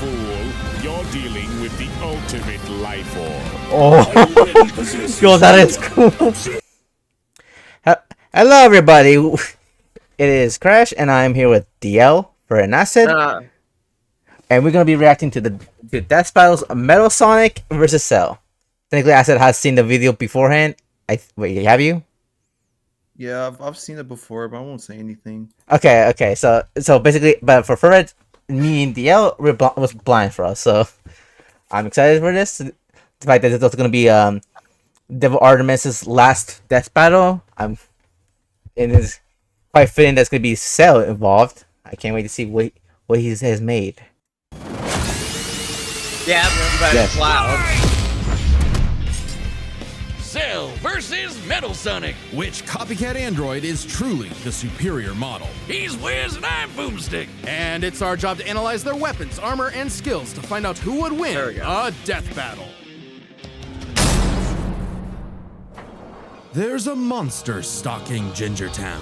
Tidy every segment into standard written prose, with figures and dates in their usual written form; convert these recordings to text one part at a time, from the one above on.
fool. You're dealing with the ultimate life form. Oh, yo, that is cool. Hello, everybody. It is Crash, and I'm here with DL for an acid, and we're gonna be reacting to the Death Battles of Metal Sonic versus Cell. Technically, Acid has seen the video beforehand. Wait, have you? Yeah, I've seen it before, but I won't say anything. Okay. So basically, but for Furret, me and DL was blind for us, so I'm excited for this. The fact that it's also gonna be Devil Artemis' last death battle. And it's quite fitting that's gonna be Cell involved. I can't wait to see what he has made. Yeah, but yes. Wow. Cell versus Metal Sonic. Which copycat android is truly the superior model? He's Wiz and I'm Boomstick. And it's our job to analyze their weapons, armor, and skills to find out who would win a death battle. There's a monster stalking Gingertown.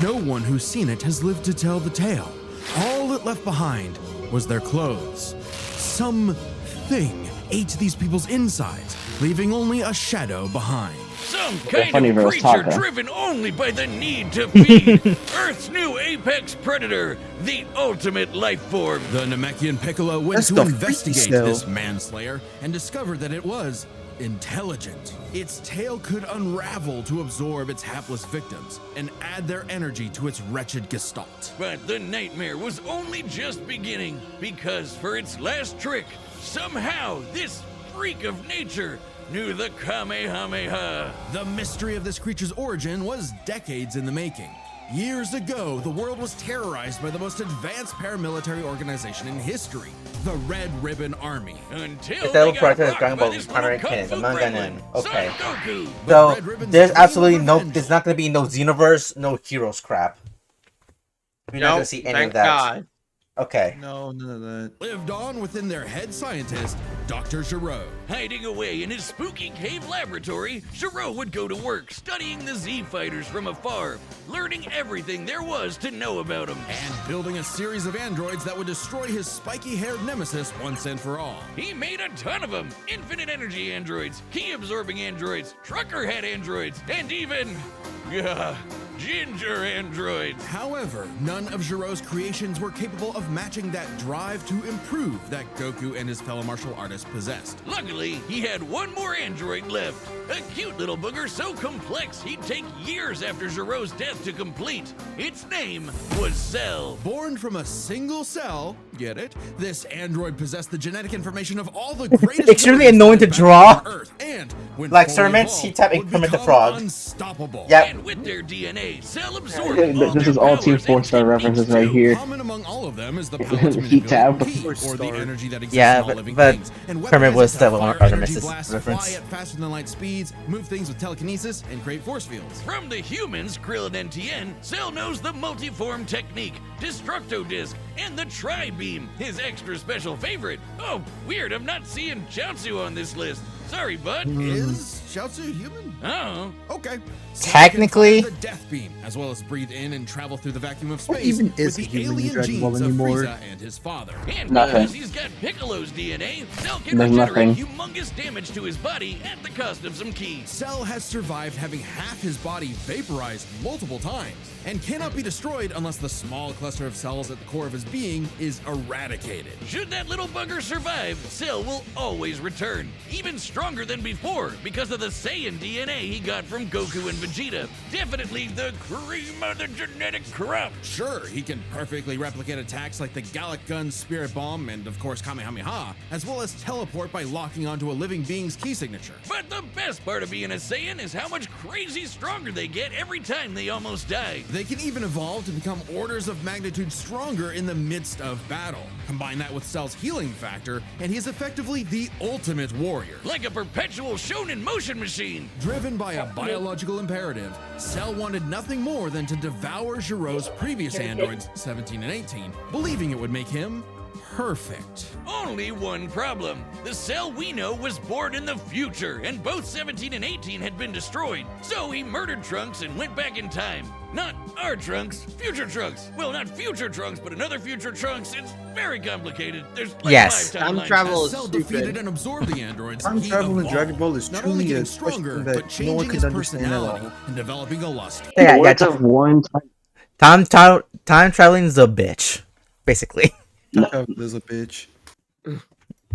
No one who's seen it has lived to tell the tale. All it left behind was their clothes. Something ate these people's insides, leaving only a shadow behind. Some kind of creature driven only by the need to feed. Earth's new apex predator, the ultimate life form. The Namekian Piccolo went to investigate this manslayer and discovered that it was intelligent. Its tail could unravel to absorb its hapless victims and add their energy to its wretched gestalt. But the nightmare was only just beginning, because for its last trick, somehow this freak of nature knew the Kamehameha. The mystery of this creature's origin was decades in the making. Years ago, the world was terrorized by the most advanced paramilitary organization in history, the Red Ribbon Army. Until Devil they got Artemis rocked Dragon by Ball this primary little canon, the kung fu manga gremlin, name. Okay. Son Goku. So there's absolutely there's not gonna be no Xenoverse, no Heroes crap. You're not gonna see any of that. God. Okay. No, none of that. Lived on within their head scientist, Dr. Giraud. Hiding away in his spooky cave laboratory, Giraud would go to work studying the Z fighters from afar, learning everything there was to know about them. And building a series of androids that would destroy his spiky-haired nemesis once and for all. He made a ton of them. Infinite energy androids, key-absorbing androids, trucker head androids, and even... ginger androids. However, none of Giraud's creations were capable of matching that drive to improve that Goku and his fellow martial artists possessed. Luckily, he had one more android left. A cute little booger so complex he'd take years after Giraud's death to complete. Its name was Cell. Born from a single cell, get it? This android possessed the genetic information of all the greatest extremely annoying to draw. Earth, and when like Sermons, he tapped Kermit the Frog. Unstoppable. Yep. And with their DNA, Cell absorbed This is all Team 4-star references right here. Common among all of them is the power to Heat tab. manipulate heat, or the energy that exists Yeah, in all living but things. And Kermit was Devil Devil Artemis' reference. fly at faster than light speeds, move things with telekinesis, and create force fields. From the humans, Krillin and Tien, Cell knows the multiform technique, Destructo Disc, and the Tri-Beam, his extra special favorite. Oh, weird, I'm not seeing Chaozu on this list. Sorry, bud. Is Chaozu human? Oh. Okay. Technically, The death beam, as well as breathe in and travel through the vacuum of What space even with is the a human in alien Dragon Ball genes of anymore? Frieza and his father. And Nothing. because he's got Piccolo's DNA, Cell can There's regenerate nothing. humongous damage to his body at the cost of some keys. Cell has survived having half his body vaporized multiple times and cannot be destroyed unless the small cluster of cells at the core of his being is eradicated. Should that little bugger survive, Cell will always return, even stronger than before because of the Saiyan DNA he got from Goku and Vegeta. Definitely the cream of the genetic crop. Sure, he can perfectly replicate attacks like the Gallic Gun, Spirit Bomb, and of course Kamehameha, as well as teleport by locking onto a living being's key signature. But the best part of being a Saiyan is how much crazy stronger they get every time they almost die. They can even evolve to become orders of magnitude stronger in the midst of battle. Combine that with Cell's healing factor, and he's effectively the ultimate warrior. Like a perpetual shonen motion machine. Driven by a biological imperative, Cell wanted nothing more than to devour Giraud's previous androids, 17 and 18, believing it would make him perfect. Only one problem. The Cell we know was born in the future, and both 17 and 18 had been destroyed. So he murdered Trunks and went back in time. Not our Trunks, future Trunks. Well, not future Trunks, but another future Trunks. It's very complicated. There's like Yes. 5 Time timelines. travel As is Cell defeated stupid. and absorbed the androids, Time he travel in evolved, Dragon Ball is not only truly a getting stronger, question that but no changing one his could understand at personality all. and developing a lust. Yeah, yeah. Words of one time. Time traveling is a bitch, basically. Travel is a bitch.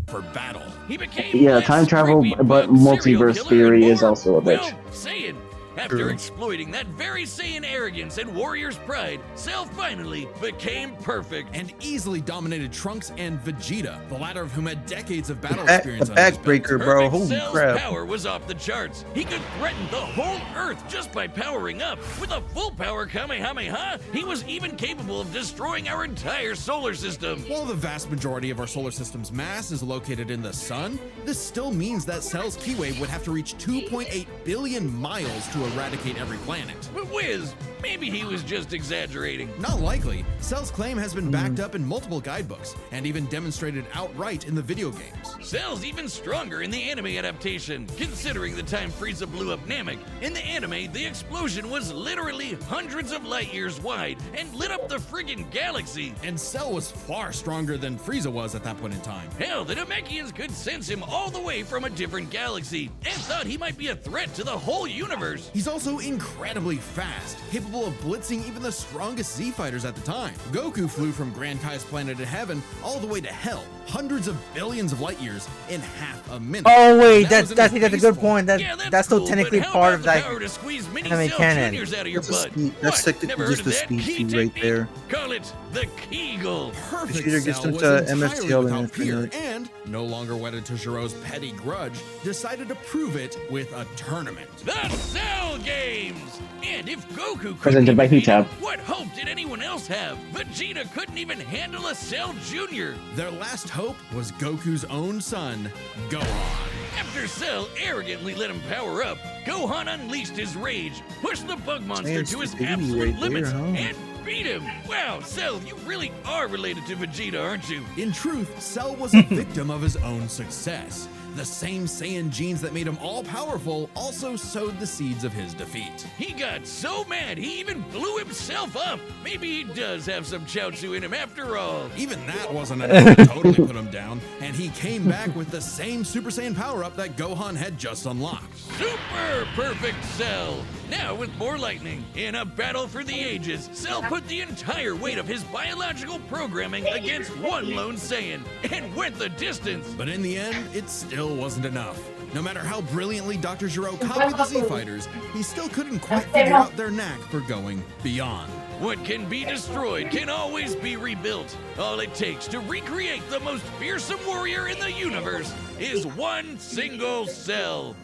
For battle. He became Yeah, less time travel, creepy but bug serial multiverse killer theory and is more, also a bitch. well, Saiyan. After True. exploiting that very Saiyan arrogance and warrior's pride, Cell finally became perfect. And easily dominated Trunks and Vegeta, the latter of whom had decades of battle The experience under his belt. backbreaker, bro. Perfect Holy Cell's crap. power was off the charts. He could threaten the whole Earth just by powering up. With a full power Kamehameha, he was even capable of destroying our entire solar system. While the vast majority of our solar system's mass is located in the sun, this still means that Cell's key wave would have to reach 2.8 billion miles to eradicate every planet. But Wiz, maybe he was just exaggerating. Not likely. Cell's claim has been backed up in multiple guidebooks and even demonstrated outright in the video games. Cell's even stronger in the anime adaptation, considering the time Frieza blew up Namek. In the anime, the explosion was literally hundreds of light years wide and lit up the friggin' galaxy. And Cell was far stronger than Frieza was at that point in time. Hell, the Namekians could sense him all the way from a different galaxy and thought he might be a threat to the whole universe. He's also incredibly fast, capable of blitzing even the strongest Z fighters at the time. Goku flew from Grand Kai's planet in heaven all the way to hell, hundreds of billions of light years in half a minute. Oh wait, That was in I his think that's a good baseball. point. That's still cool, technically but how part about of the that. power to squeeze mini anime Cell canon. Juniors out of your That's a butt. speed- that's What? technically Never just heard of the that speed key feed right technique? there. Call it the Kegel. Perfect Vegeta gets Cell him was to entirely MSTL without and fear, Infinite. and no longer wedded to Jiro's petty grudge, decided to prove it with a tournament. The Cell Games! And if Goku couldn't Presented by even beat him, Heat-Tab. what hope did anyone else have? Vegeta couldn't even handle a Cell Jr. Their last hope was Goku's own son, Gohan. After Cell arrogantly let him power up, Gohan unleashed his rage, pushed the bug monster Man, to his stupidity absolute right there, limits, huh? and beat him. Wow, Cell, you really are related to Vegeta, aren't you? In truth, Cell was a victim of his own success. The same Saiyan genes that made him all-powerful also sowed the seeds of his defeat. He got so mad he even blew himself up. Maybe he does have some Chaozu in him after all. Even that wasn't enough to totally put him down, and he came back with the same Super Saiyan power-up that Gohan had just unlocked. Super perfect Cell! Now with more lightning. In a battle for the ages, Cell put the entire weight of his biological programming against one lone Saiyan and went the distance. But in the end, it still wasn't enough. No matter how brilliantly Dr. Gero copied the Z-Fighters, he still couldn't quite figure out their knack for going beyond. What can be destroyed can always be rebuilt. All it takes to recreate the most fearsome warrior in the universe is one single cell.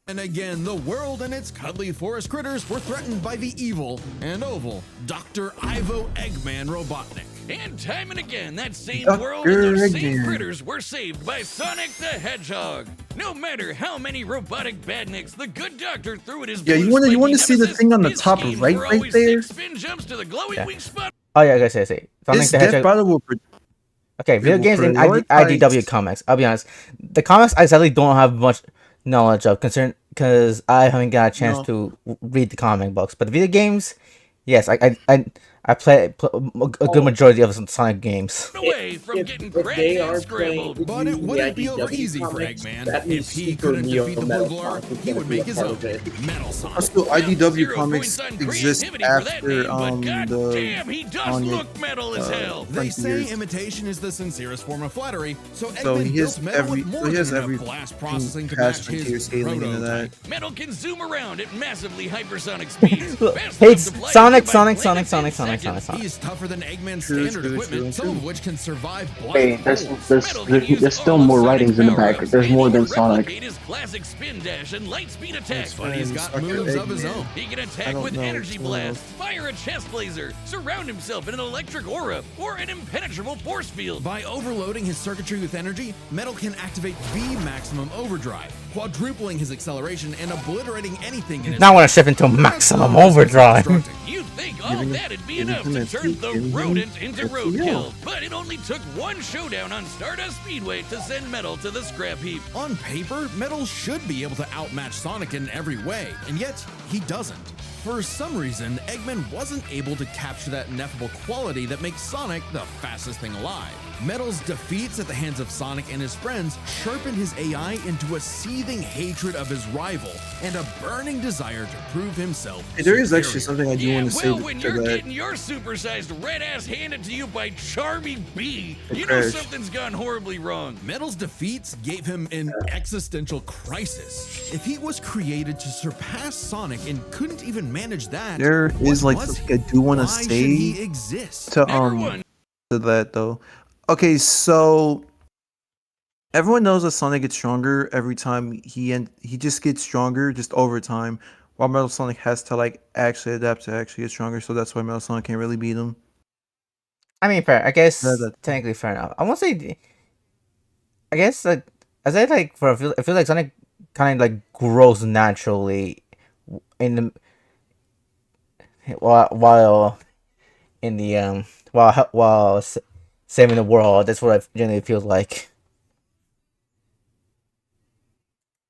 And again, the world and its cuddly forest critters were threatened by the evil and oval Dr. Ivo Eggman Robotnik. And time and again, that same Dr. world and those same Eggman. critters were saved by Sonic the Hedgehog. No matter how many robotic badniks the good doctor threw at his Yeah, you blue wanna spiky see the nemesis, thing on the his top schemes right were always there? 6 spin jumps to the glowing Yeah. weak spot. Oh yeah, I gotta say. Sonic This the death Hedgehog. battle will. Okay, video will games and prioritize- IDW comics. I'll be honest. The comics I sadly don't have much knowledge of, because I haven't got a chance to read the comic books. But the video games, yes, I play a good majority of some Sonic games. Away from getting if they cracked are and scrambled. But it wouldn't be over IDW easy for comics, Eggman. that If means he Super couldn't Neo defeat the Metal Blue Blur, Sonic is he gonna would be make a his part own of it. Metal Sonic. Also, 0 IDW points comics on exist creativity for that after name, but God the damn, he does Anya, look metal as hell. They say Frontiers. imitation is the sincerest form of flattery, so Eggman So he has built metal with more he has than enough every glass processing to past match Frontiers his scaling into prototype. that. Metal can zoom around at massively hypersonic speeds. Look, fast hey, enough to fly Sonic, nearby Sonic, planets Sonic, in Sonic, Sonic, seconds. Sonic. He's tougher than Eggman's True, standard true, equipment, true, some of true. which can survive Hey, black there's holes. Metal can use there's still all of more Sonic's writings in the back. power-ups There's and more he than can Sonic. replicate his classic spin dash and light speed attacks. But he's got Sucker moves of his Eggman. own. He can I attack don't with know, energy so- blast, fire a chest laser, surround himself in an electric aura, or an impenetrable force field. By overloading his circuitry with energy, Metal can activate V maximum overdrive, quadrupling his acceleration and obliterating anything in his Now I want to shift into maximum overdrive. You'd think all that'd be enough to turn the rodent into roadkill, but it only took one showdown on Stardust Speedway to send Metal to the scrap heap. On paper, Metal should be able to outmatch Sonic in every way, and yet he doesn't. For some reason, Eggman wasn't able to capture that ineffable quality that makes Sonic the fastest thing alive. Metal's defeats at the hands of Sonic and his friends sharpened his AI into a seething hatred of his rival and a burning desire to prove himself Hey, there is superior. actually something I do want to say Well, when to you're that. getting your supersized red ass handed to you by Charmy B, Hey, you know Crash. something's gone horribly wrong. Metal's defeats gave him an existential crisis. If he was created to surpass Sonic and couldn't even manage that, There is what like was something he? I do want to Why should he say exist? to Number one. to that though. Okay, so everyone knows that Sonic gets stronger every time he just gets stronger just over time, while Metal Sonic has to like actually adapt to actually get stronger. So that's why Metal Sonic can't really beat him. I mean, fair. I guess that- technically fair enough. I won't say. I guess like as I like for I feel like Sonic kind of like grows naturally in the while in the while saving the world. That's what I generally feel like.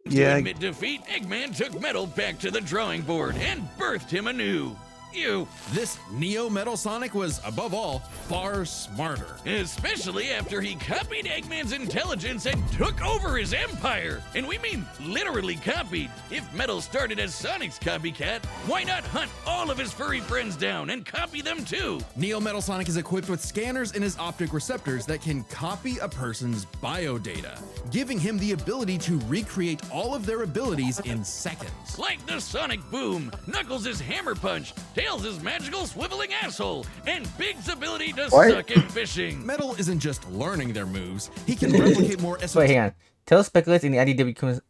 Yeah, To admit defeat, Eggman took Metal back to the drawing board and birthed him anew. You, This Neo Metal Sonic was, above all, far smarter. especially after he copied Eggman's intelligence and took over his empire. And we mean literally copied. If Metal started as Sonic's copycat, why not hunt all of his furry friends down and copy them too? Neo Metal Sonic is equipped with scanners in his optic receptors that can copy a person's biodata, giving him the ability to recreate all of their abilities in seconds. Like the Sonic Boom, Knuckles' Hammer Punch, Tails' magical swiveling asshole, and Big's ability to suck at fishing. Metal isn't just learning their moves, he can replicate more Wait, esoteric. hang on. Tails speculates in the IDW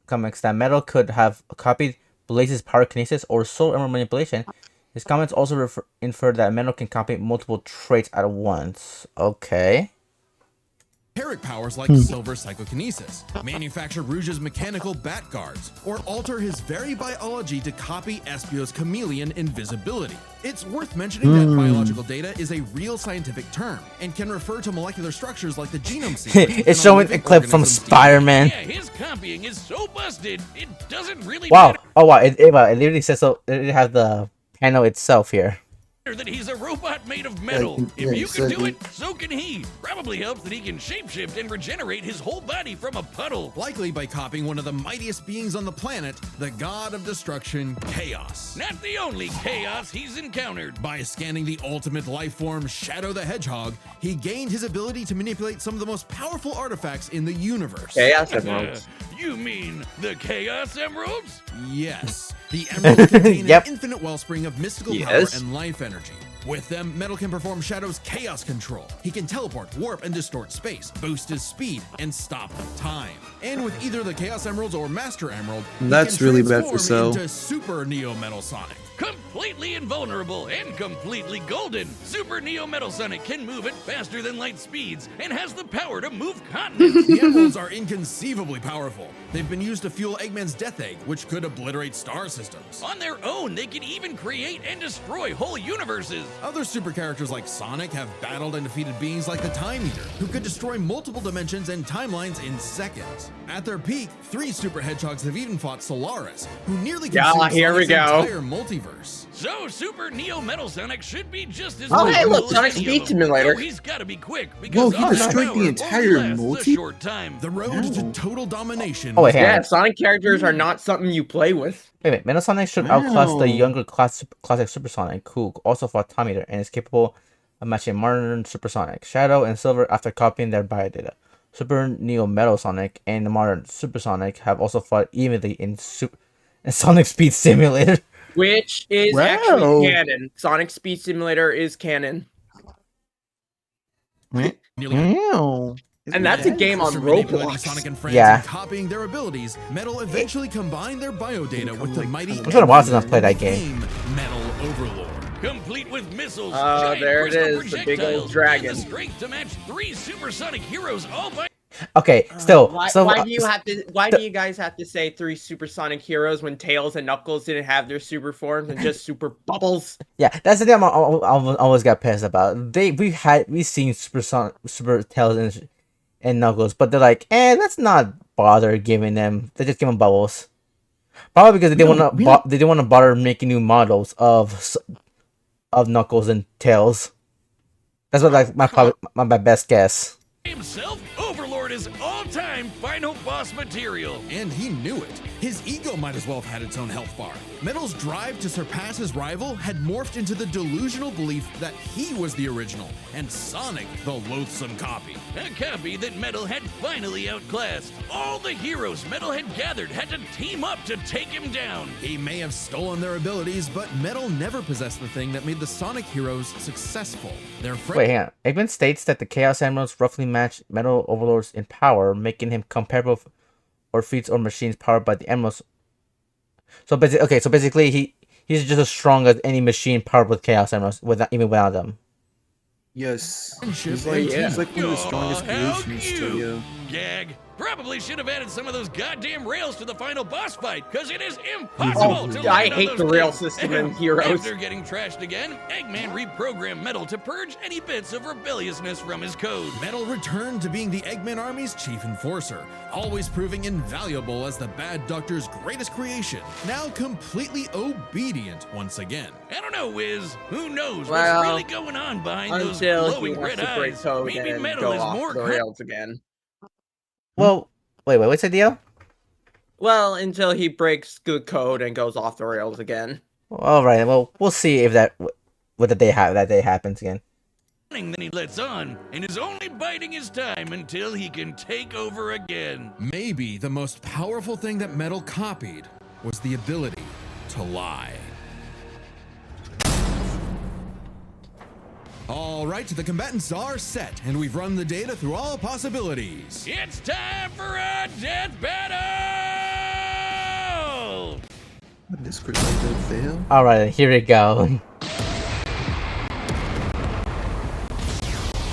comics that Metal could have copied Blaze's power kinesis or soul emerald manipulation. His comments also infer that Metal can copy multiple traits at once. Okay. powers like silver psychokinesis, manufacture Rouge's mechanical bat guards, or alter his very biology to copy Espio's chameleon invisibility. It's worth mentioning that biological data is a real scientific term and can refer to molecular structures like the genome sequence. It's showing a clip from Spider-Man. Yeah, his copying is so busted, it doesn't really Wow. matter Oh wow. It literally says so. It has the panel itself here. that he's a robot made of metal. If you can do it, so can he. Probably helps that he can shapeshift and regenerate his whole body from a puddle. Likely by copying one of the mightiest beings on the planet, the god of destruction, Chaos. Not the only chaos he's encountered. By scanning the ultimate life form, Shadow the Hedgehog, he gained his ability to manipulate some of the most powerful artifacts in the universe. Chaos Emeralds. You mean the Chaos Emeralds? Yes. The emeralds contain Yep. an infinite wellspring of mystical Yes. power and life energy. With them, Metal can perform Shadow's chaos control. He can teleport, warp, and distort space, boost his speed, and stop time. And with either the Chaos Emeralds or Master Emerald, he That's can really bad for transform Cell. into Super Neo Metal Sonic. Completely invulnerable and completely golden, Super Neo Metal Sonic can move at faster than light speeds and has the power to move continents. The emeralds are inconceivably powerful. They've been used to fuel Eggman's Death Egg, which could obliterate star systems. On their own, they can even create and destroy whole universes. Other super characters like Sonic have battled and defeated beings like the Time Eater, who could destroy multiple dimensions and timelines in seconds. At their peak, 3 super hedgehogs have even fought Solaris, who nearly Yeah, consumed here we Sonic's go. entire multiverse. So Super Neo Metal Sonic should be just as Oh, hey, powerful look, as Sonic any Speed of them. Simulator. Though he's got to be quick because Whoa, he all his destroyed power the only entire lasts multi- a short time. The road to total domination. Oh wait, hang Yeah, on. Sonic characters are not something you play with. Wait, Metal Sonic should outclass the Wow. younger classic Supersonic, who also fought Time Eater and is capable of matching modern Supersonic, Shadow, and Silver after copying their biodata. Super Neo Metal Sonic and the modern Supersonic have also fought evenly in Sonic Speed Simulator. Which is Wow. actually canon. Sonic Speed Simulator is canon. Nearly Wow. And that's a game on After manipulating Roblox. Sonic and friends Yeah. and copying their abilities, Metal eventually combined their biodata with the mighty. It's been a while since I've played that game. became Metal Overlord. Complete with missiles, Oh, giant there it crystal is, the big old projectiles, dragon. and the strength to match 3 supersonic heroes all by Okay, still, Why, so why do you have to? Why do you guys have to say 3 supersonic heroes when Tails and Knuckles didn't have their super forms and just super bubbles? yeah, that's the thing I always got pissed about. We seen super Tails and Knuckles, but they're like, let's not bother giving them. They just give them bubbles. Probably because they didn't want to bother making new models of Knuckles and Tails. That's what like my best guess. Himself, Overlord is all-time final boss material. And he knew it. His ego might as well have had its own health bar. Metal's drive to surpass his rival had morphed into the delusional belief that he was the original, and Sonic the loathsome copy. A copy that Metal had finally outclassed. All the heroes Metal had gathered had to team up to take him down. He may have stolen their abilities, but Metal never possessed the thing that made the Sonic heroes successful. Their Wait, hang on. Eggman states that the Chaos Emeralds roughly match Metal Overlords in power, making him comparable or feats or machines powered by the Emeralds. So basically, he's just as strong as any machine powered with Chaos Emeralds, even without them. Yes. He's He's like one of the strongest how creations cute. to you. Gag. Probably should have added some of those goddamn rails to the final boss fight, because it is impossible to I land on hate those the rail things. system in Heroes. After getting trashed again, Eggman reprogrammed Metal to purge any bits of rebelliousness from his code. Metal returned to being the Eggman Army's chief enforcer, always proving invaluable as the Bad Doctor's greatest creation, now completely obedient once again. I don't know, Wiz. Who knows Well, what's really going on behind those Until he glowing wants red to break eyes. code Maybe and Metal go is off more the rails again. Well, what's the deal? Well, until he breaks good code and goes off the rails again. All right. Well, we'll see if that day happens again. than he lets on, and is only biding his time until he can take over again. Maybe the most powerful thing that Metal copied was the ability to lie. All right, the combatants are set, and we've run the data through all possibilities. It's time for a death battle! This critical fail. All right, here we go.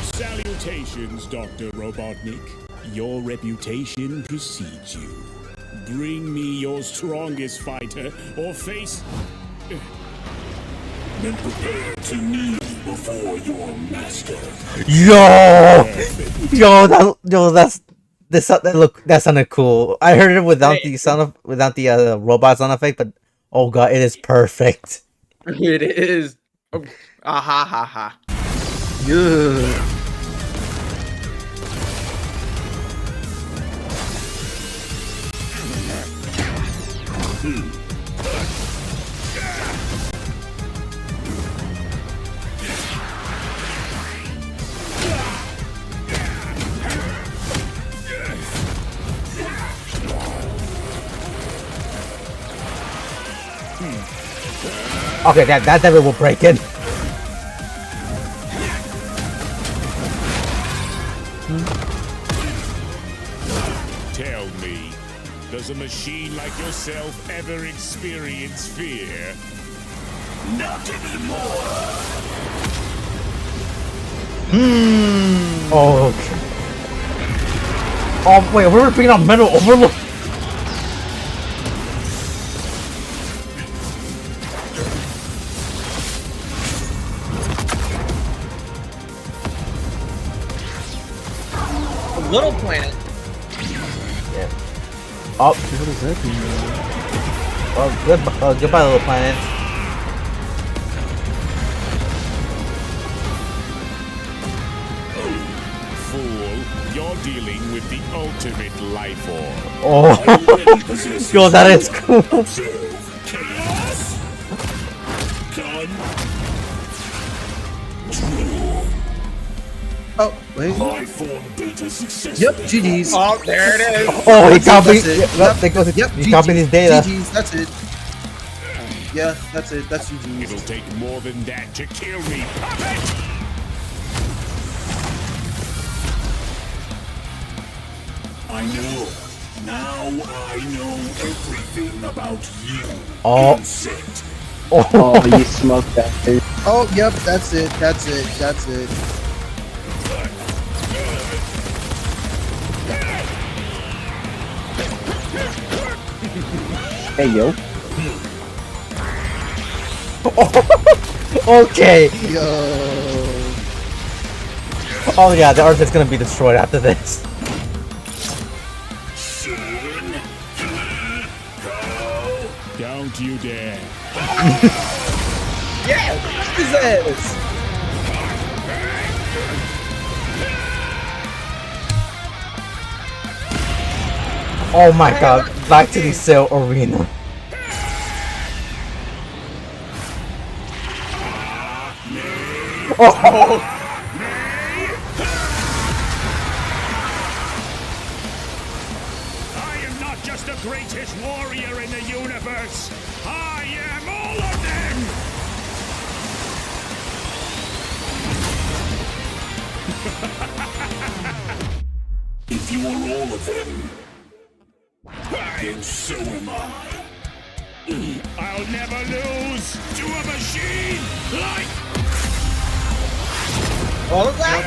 Salutations, Dr. Robotnik. Your reputation precedes you. Bring me your strongest fighter, or face... Then prepare to kneel before your master. That sounded cool. I heard it without the robot sound effect, but oh god, it is perfect. It is. Oh, ah ha ha ha. Yeah. Okay, that devil will break it. Tell me, does a machine like yourself ever experience fear? Not anymore! Oh, okay. Oh wait, we're bringing out Metal Overlord. Little Planet. Yeah. Oh, What does that mean? well, goodbye, Little Planet. Fool, you're dealing with the ultimate life form. Oh, yo, that is cool. Chaos? Done. Oh, wait. Life form beta success. Yep, GG's. Oh, there it is. Oh, he That's copied. it. He GG. copied his data. GG's, that's it. Yeah, that's it. That's GG's. It'll take more than that to kill me, puppet! I know. Now I know everything about you. Oh. Insect. Oh, you smoked that dude. Oh, yep, that's it. That's it. That's it. Hey, yo. Okay. Yo. Oh yeah, the Earth is gonna be destroyed after this. Don't you dare. Jesus. Oh my god, back to the Cell Arena. Oh. I am not just the greatest warrior in the universe. I am all of them. If you are all of them, then so am I. I'll never lose to a machine like... All of that?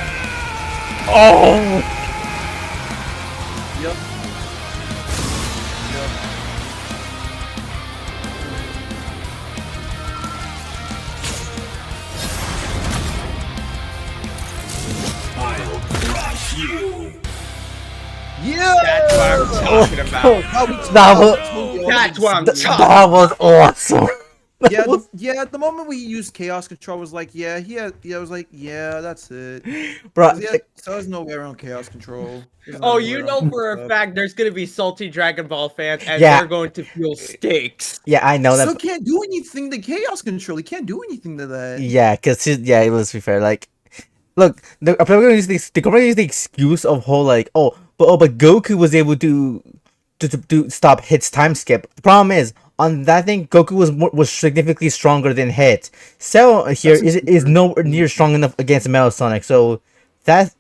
Oh. Yep. I'll crush you. Yeah. That's what I'm talking about. That's what I'm talking That was awesome. Yeah, yeah. The moment we used chaos control was like, yeah, I was like, yeah, that's it. Bro, Yeah, so there's no way around chaos control. There's no Oh, way you around know that for a stuff. fact there's gonna be salty Dragon Ball fans, and Yeah. they're going to feel stakes. yeah, I know Still that. can't do anything to chaos control. He can't do anything to that. Yeah, cause yeah, let's be fair. Like, look, they're probably gonna use they're probably use the excuse of whole like, but Goku was able to stop Hit's time skip. The problem is on that thing, Goku was significantly stronger than Hit. Cell here is nowhere near strong enough against Metal Sonic. So that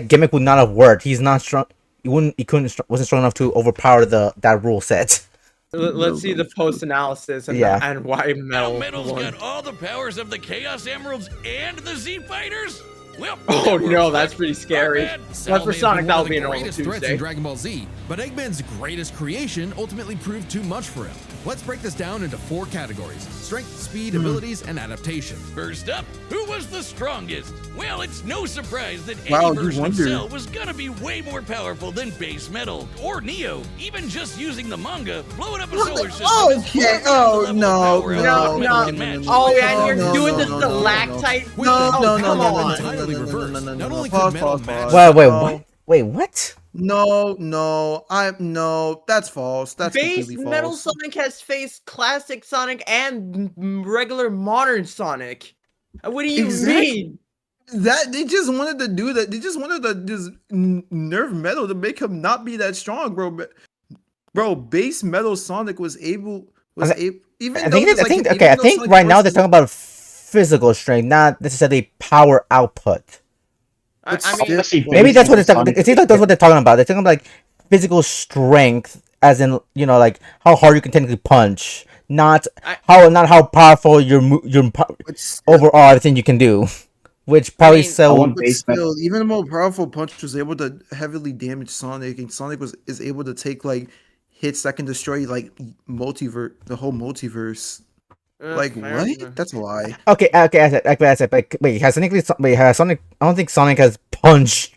gimmick would not have worked. He's not strong. Wasn't strong enough to overpower that rule set. Let's see the post analysis and, Yeah. and why Now Metal Metal's won. got all the powers of the Chaos Emeralds and the Z Fighters? Well, Oh that no, works, that's but pretty scary. our bad. But for Sonic, that'll be an the normal greatest threats in Tuesday. Dragon Ball Z, but Eggman's greatest creation ultimately proved too much for him. Let's break this down into 4 categories: strength, speed, abilities, and adaptation. First up, who was the strongest? Well, it's no surprise that any Wow, you version of wonder. Cell was gonna be way more powerful than Base Metal or Neo. Even just using the manga, blowing up a solar system. is Okay, far beyond the oh, level of no, power No, Metal no. can match. Oh, No, and you're no, doing no, the no, no, no. stalactite. With No, the no, power no, no, no, entirely no, no, reversed. no, no, Not no, only pause, could Metal pause, match. pause. Wait, No. what? Wait, what? No, that's false. That's Base completely Metal false. Sonic has faced classic Sonic and regular modern Sonic. What do you Exactly. mean? That they just wanted to do that. They just wanted to just nerf Metal to make him not be that strong, bro. Bro, base Metal Sonic was able even I though think it's I like think even okay. I though think Sonic right now they're Forces- talking about physical strength, not necessarily power output. I But mean, still- Maybe that's what they're talking. Sonic- It seems like that's what they're talking about. They're talking about like physical strength, as in like how hard you can technically punch, not how powerful but still- overall everything you can do, which probably mean, so. want But base Metal. still, even the more powerful punch was able to heavily damage Sonic, and Sonic is able to take like hits that can destroy like the whole multiverse. Like fair enough. what? That's a lie. Okay, I said, but wait, has Sonic? I don't think Sonic has punched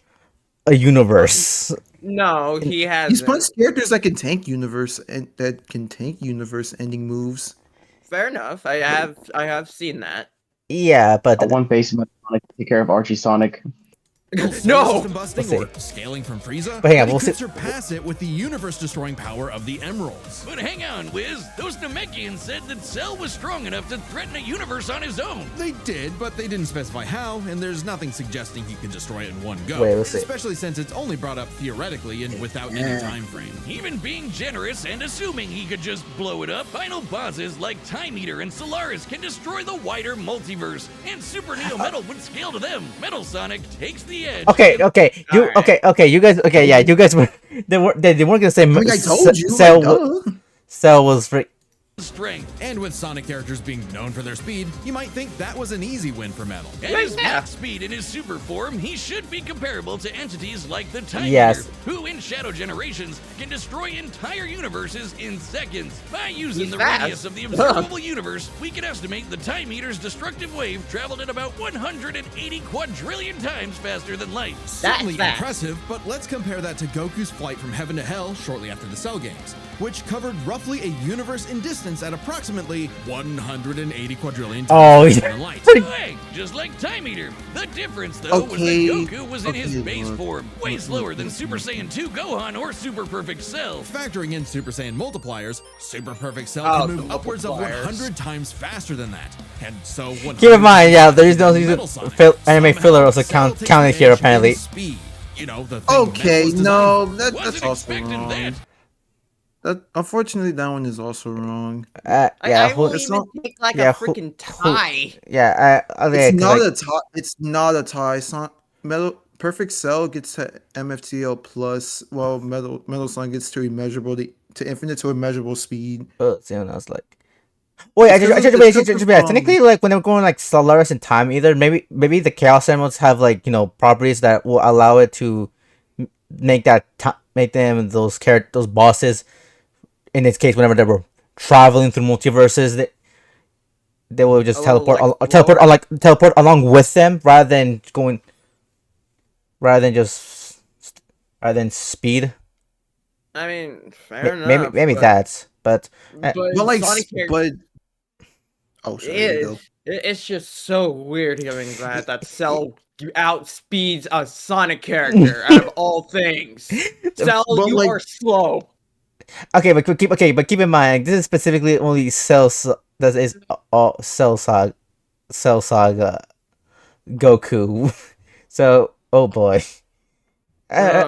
a universe. No, he has. He's punched characters that can tank universe and that can tank universe ending moves. Fair enough. I have seen that. Yeah, but I want base Metal Sonic to take care of Archie Sonic. No! System busting We'll or scaling from Frieza, But hang on, but he we'll could see- surpass it with the universe-destroying power of the Emeralds. But hang on, Wiz. Those Namekians said that Cell was strong enough to threaten a universe on his own. They did, but they didn't specify how, and there's nothing suggesting he can destroy it in one go. Wait, let's see. Especially since it's only brought up theoretically and without any time frame. Even being generous and assuming he could just blow it up, final bosses like Time Eater and Solaris can destroy the wider multiverse, and Super Neo Metal would scale to them. Metal Sonic takes the edge. okay, you guys, yeah, you guys were they weren't gonna say I mean, I told you. Cell Like, duh. Cell was free. strength. And with Sonic characters being known for their speed, you might think that was an easy win for Metal. At his max speed in his super form, he should be comparable to entities like the Time Yes. Eater, who in Shadow Generations can destroy entire universes in seconds. By using He's the fast. radius of the observable universe, we can estimate the Time Eater's destructive wave traveled at about 180 quadrillion times faster than light. Certainly fast. impressive, but let's compare that to Goku's flight from heaven to hell shortly after the Cell games, which covered roughly a universe in distance at approximately 180 quadrillion Oh, times yeah. faster than light. Hey, just like Time Eater. The difference, though, was that Okay. Goku was in his Okay, base look. form, way slower than Super Saiyan 2 Gohan or Super Perfect Cell. Factoring in Super Saiyan multipliers, Super Perfect Cell Oh, can the move upwards of multipliers. 100 times faster than that. And so Keep in mind, yeah, there is no Metal Sonic. anime filler also Somehow counted Cell takes here the edge in apparently. Speed. You know, the thing Okay, Metal was designed no, for. that's Wasn't also expecting wrong. that. That unfortunately, that one is also wrong. Yeah, I who- won't It's even not- take like yeah, a who- freaking who- tie. yeah, okay, It's 'cause, not like, a tie. It's not a tie. Metal Perfect Cell gets to MFTL plus, while Metal Sun gets to immeasurable to infinite to immeasurable speed. see, and I was like, wait, It's 'cause of the technically, like when they're going like Solaris and Time Either, maybe the Chaos Emeralds have like properties that will allow it to make make them those bosses. In this case, whenever they were traveling through multiverses, they will just A little, teleport like, teleport along with them rather than speed. I mean, fair enough. Maybe but that's but But But like, Sonic character- oh, sorry, there you go. it's just so weird hearing that Cell outspeeds a Sonic character out of all things. Cell, But, you like- are slow. okay, but keep in mind this is specifically only that is all Cell Saga Goku. So oh boy. I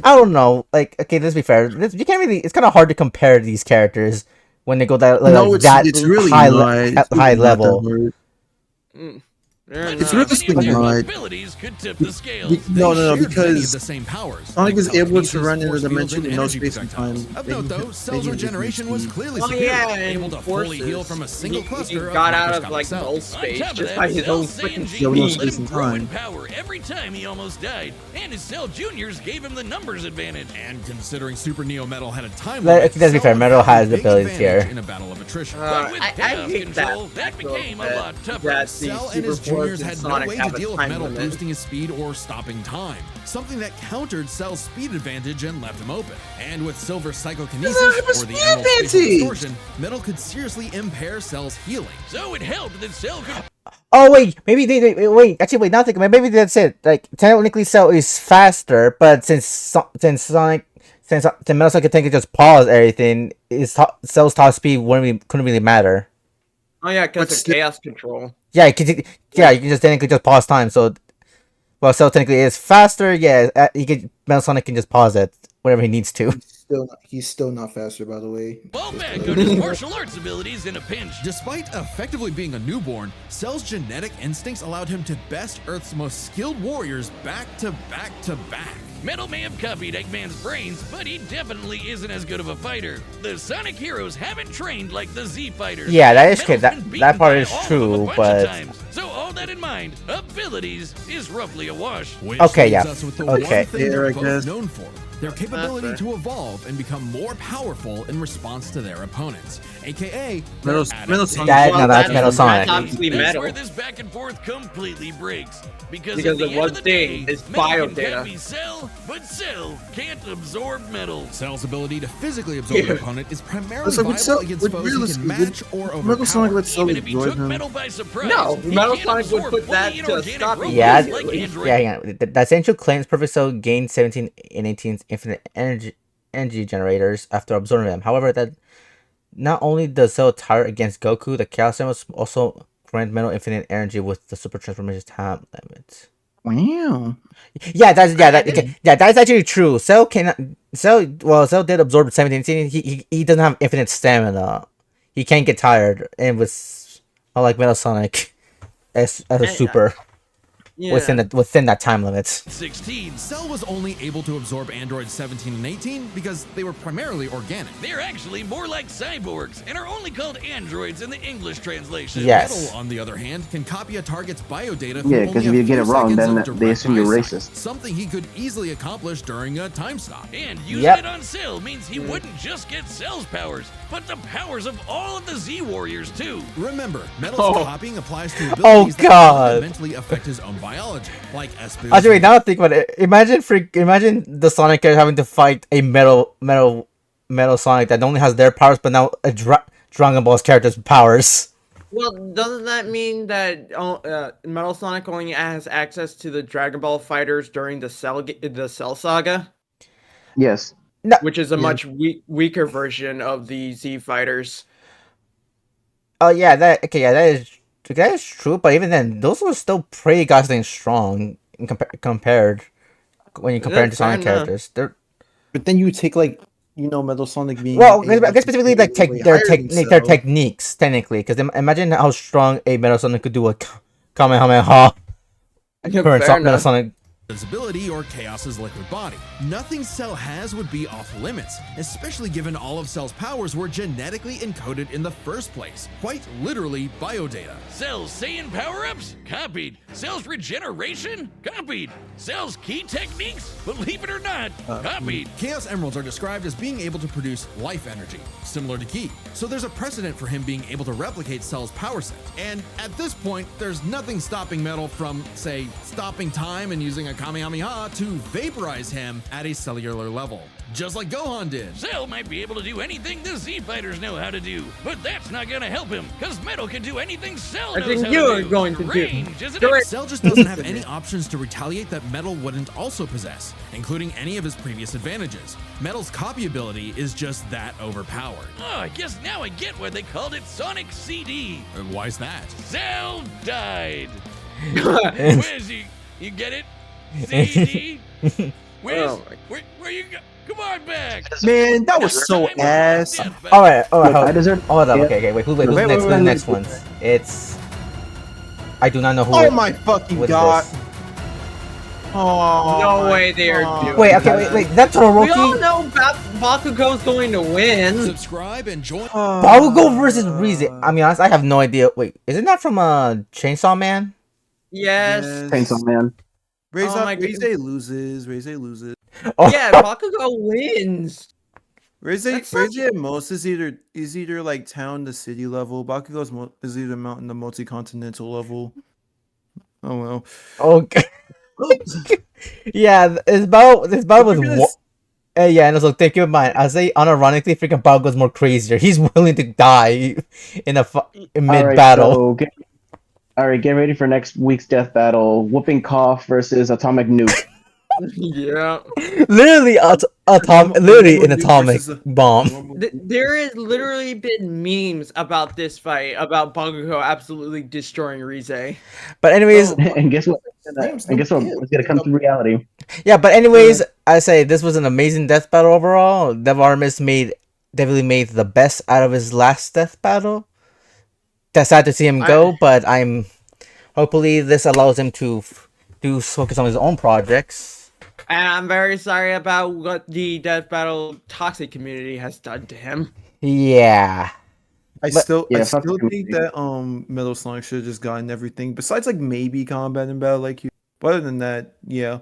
don't know. Like, okay, let's be fair. You can't really. It's kind of hard to compare these characters when they go that No, that it's really high, not. It's high really not that level. hard. Fair It's enough. really Many of their not. abilities could tip the scales. No, They shared many of because the same powers, Sonic like is able to telekinesis, run in force the fields, dimension and with no energy space and projectiles. time. Of They note, can- though, they Cell's can regeneration was different clearly Well, superior, yeah, able to and fully heal forces. from a single He cluster got of out of microscopic like cells. null On space top of just that, by his Cell own Saiyan freaking G Yeah, we don't speed. let space him and grow in time. power every time he almost died, and his Cell Juniors gave him the numbers advantage. And considering Super Neo Metal had a time Let- limit, let's be fair, Cell Metal had a has big abilities advantage here. in a battle of attrition. But with I chaos hate control, that. that became a lot tougher. That the Cell and his Super juniors Force and had no Sonic way to have a deal with time Metal limit. boosting his speed or stopping time, something that countered Cell's speed advantage and left him open. And with Silver Psychokinesis, have a or the speed Emerald Spatial advantage! Distortion, Metal could seriously impair Cell's healing. So it helped that Cell could Oh wait, maybe wait. Actually, wait. Not thinking. Maybe that's it. Like technically, Cell is faster, but since Metal Sonic can just pause everything, Cell's top speed couldn't really matter. Oh yeah, because But of still- chaos control. Yeah, you can just technically just pause time. So, well, Cell technically is faster. Yeah, Metal Sonic can just pause it whenever he needs to. He's still not faster, by the way. fall back on his martial arts abilities in a pinch. Despite effectively being a newborn, Cell's genetic instincts allowed him to best Earth's most skilled warriors back to back to back. Metal may have copied Eggman's brains, but he definitely isn't as good of a fighter. The Sonic heroes haven't trained like the Z fighters. Yeah, that is Metal's true. been beaten That part by is all of true, them a bunch of but times. So all that in mind, abilities is roughly a wash. Which Okay, leaves yeah. us with the Okay. one thing they're Here, I both guess. known for. Their capability fair. to evolve and become more powerful in response to their opponents, aka Metal- their Metal adaptation. Sonic- Now that's Metal Sonic. That's obviously That's metal. where this back and forth completely breaks. Because Because at the of end one of the thing, day, is metal bio can data. copy Cell, but Cell can't absorb metal. Cell's ability to physically absorb an opponent is primarily So with viable Cell- against with foes he can realistically, match or Metal overpower. Sonic lets Cell Even if he absorb took him. metal by surprise, No, he Metal can't Sonic would absorb put that fully to inorganic stop robots yeah, like Android. yeah. The essential claims Perfect Cell gained 17 and 18's infinite energy generators after absorbing them. However, that not only does Cell tire against Goku, the Chaos Emeralds also grant Metal infinite energy with the Super Transformation time limit. Wow. Yeah, that's actually true. Cell did absorb 17. He doesn't have infinite stamina. He can't get tired, and with unlike Metal Sonic as a super. within that time limit. 16. Cell was only able to absorb androids 17 and 18 because they were primarily organic. They're actually more like cyborgs and are only called androids in the English translation. Yes. Metal, on the other hand, can copy a target's biodata from Yeah, only because a if you get few it wrong, seconds then of they direct assume you're eyesight, racist. something he could easily accomplish during a time stop. And using Yep. it on Cell means he wouldn't just get Cell's powers, but the powers of all of the Z Warriors too. Remember, Metal's copying applies to Oh, abilities that God. fundamentally affect his own biology, like Espo's. Actually, wait, now I think about it. Imagine the Sonic character having to fight a metal Sonic that only has their powers, but now a Dragon Ball's character's powers. Well, doesn't that mean that Metal Sonic only has access to the Dragon Ball fighters during the Cell Saga, Yes. which is a much weaker version of the Z fighters? Oh yeah, that is true. But even then, those were still pretty goddamn strong compared when you compare them to Fair Sonic enough. characters. They're But then you take like Metal Sonic being well, I able guess to specifically be like way their higher than their Cell. techniques technically, because imagine how strong a Metal Sonic could do a Kamehameha. Yeah, Current fair Metal enough. Sonic. Ability or Chaos's liquid body. Nothing Cell has would be off limits, especially given all of Cell's powers were genetically encoded in the first place. Quite literally biodata. Cell's Saiyan power-ups? Copied. Cell's regeneration? Copied. Cell's key techniques? Believe it or not, copied. Chaos Emeralds are described as being able to produce life energy, similar to Ki. So there's a precedent for him being able to replicate Cell's power set. And at this point, there's nothing stopping Metal from, say, stopping time and using a Kamehameha to vaporize him at a cellular level. Just like Gohan did. Cell might be able to do anything the Z fighters know how to do, but that's not gonna help him, because Metal can do anything Cell I knows think how you to are do. going to do. Range, isn't Do it? it. Cell just doesn't have any options to retaliate that Metal wouldn't also possess, including any of his previous advantages. Metal's copy ability is just that overpowered. Oh, I guess now I get why they called it Sonic CD. Why's that? Cell died. Where's he? You get it? CD? Where's, Oh my- where you go? Come on back. Man, that was so ass. All right. Look, I deserve. Hold on. Yeah. Okay. Wait. Who's Wait, next? wait, The wait, next wait. one. It's. I do not know who. Oh my fucking what is god. this? Oh, No my way they are God. doing Wait. Okay. Wait. That's We all Todoroki. know Bakugo's going to win. Subscribe and join. Bakugo versus Rize. I mean, honestly, I have no idea. Wait, isn't that from Chainsaw Man? Yes. Chainsaw Man. Raise Oh up, my Raise God. loses. Raise loses. Oh, Yeah, Bakugo wins. Raise That's at most is either like town to city level. Bakugo's is either mountain to multi-continental level. Oh well. Okay. Yeah, his battle was Look at wa- this. yeah, and also keep in mind, I say unironically, freaking Bakugo's more crazier. He's willing to die in mid battle. All right, get ready for next week's death battle: Whooping Cough versus Atomic Nuke. Yeah. Literally, literally an atomic versus a- bomb. There has literally been memes about this fight, about Bakugo absolutely destroying Rize. But anyways, And guess what? Name's And guess what? no It's gonna come to reality. yeah. But anyways, I say this was an amazing death battle overall. Devil Artemis definitely made the best out of his last death battle. That's sad to see him go, but hopefully this allows him to focus on his own projects. And I'm very sorry about what the death battle toxic community has done to him. Yeah. I But- still Yeah, I fuck still him. think that Metal Sonic should have just gotten everything besides like maybe combat and battle like you. But other than that, yeah.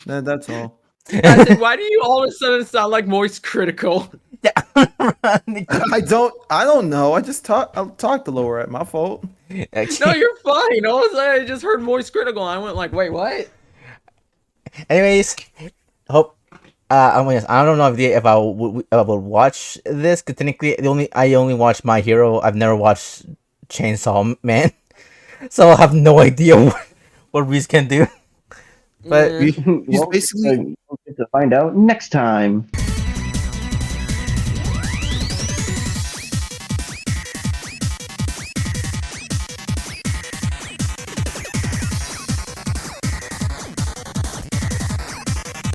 That's all. I said, why do you all of a sudden sound like Moist Critical? I don't know. I talked to lower at my fault. No, you're fine. All of a sudden I just heard Moist Critical and I went like, wait, what? Anyways, hope. I don't know if I would watch this. Cause technically, I only watch My Hero. I've never watched Chainsaw Man, so I have no idea what Reese can do. But He's basically we'll get to find out next time.